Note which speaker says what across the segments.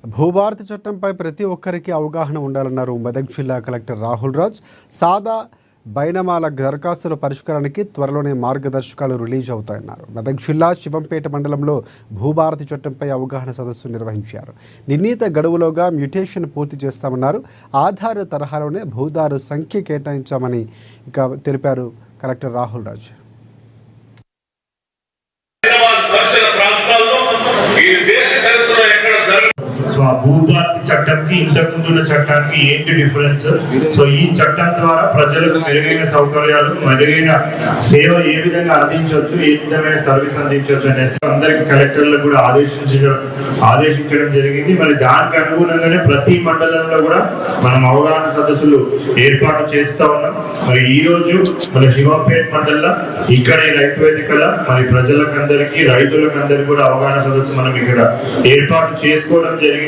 Speaker 1: భూభారతి చట్టంపై ప్రతి ఒక్కరికి అవగాహన ఉండాలన్నారు మెదక్ జిల్లా కలెక్టర్ రాహుల్ రాజ్. సాదా బైనమాల దరఖాస్తుల పరిష్కారానికి త్వరలోనే మార్గదర్శకాలు రిలీజ్ అవుతాయన్నారు. మెదక్ జిల్లా శివంపేట మండలంలో భూభారతి చట్టంపై అవగాహన సదస్సు నిర్వహించారు. నిర్ణీత గడువులోగా మ్యూటేషన్ పూర్తి చేస్తామన్నారు. ఆధార్ తరహాలోనే భూదారు సంఖ్య కేటాయించామని తెలిపారు కలెక్టర్ రాహుల్ రాజ్.
Speaker 2: సో ఆ భూభారతి చట్టంకి ఇంతకు ముందున్న చట్టానికి ఏంటి డిఫరెన్స్? సో ఈ చట్టం ద్వారా ప్రజలకు మెరుగైన సౌకర్యాలు, మెరుగైన సేవ ఏ విధంగా అందించవచ్చు, ఏ విధమైన సర్వీస్ అందించవచ్చు అనేసి అందరికి కలెక్టర్లకు కూడా ఆదేశించడం జరిగింది. మరి దానికి అనుగుణంగానే ప్రతి మండలంలో కూడా మనం అవగాహన సదస్సులు ఏర్పాటు చేస్తా ఉన్నాం. మరి ఈ రోజు మన శివంపేట మండలంలో ఇక్కడ రైతు వేదికల మరి ప్రజలకందరికీ, రైతులకందరికీ కూడా అవగాహన సదస్సు మనం ఇక్కడ ఏర్పాటు చేసుకోవడం జరిగింది.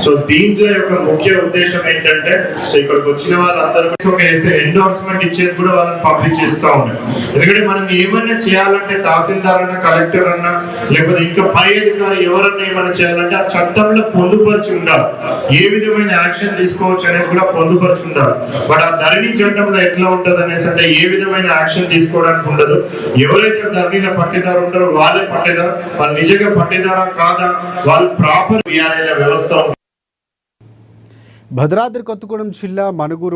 Speaker 2: సో దీంట్లో యొక్క ముఖ్య ఉద్దేశం ఏంటంటే, సో ఇక్కడికి వచ్చిన వాళ్ళందరూ ఒక ఎండోర్స్మెంట్ ఇచ్చేది కూడా వాళ్ళని పబ్లిష్ చేస్తూ ఉన్నాం. ఎందుకంటే మనం ఏమైనా చేయాలంటే తహసీల్దార్ అన్నా, కలెక్టర్ అన్నా, లేకపోతే ఇంకా పై అధికారి ఎవరన్నా ఏమైనా చేయాలంటే ఆ చట్టంలో పొందుపరిచి ఉండాలి. ఏ విధమైన యాక్షన్ తీసుకోవచ్చు అనేది కూడా పొందుపరిచి ఉండాలి. బట్ ఆ ధరణి చట్టంలో ఎట్లా ఉంటది అనేసి అంటే ఏ విధమైన యాక్షన్ తీసుకోవడానికి ఉండదు. ఎవరైతే ధరణిలో పట్టేదారు ఉంటారో వాళ్ళే పట్టేదారు. వాళ్ళు నిజంగా పట్టేదారా కాదా, వాళ్ళు ప్రాపర్ వ్యవస్థ.
Speaker 1: భద్రాద్రి కొత్తగూడెం జిల్లా మనుగూరు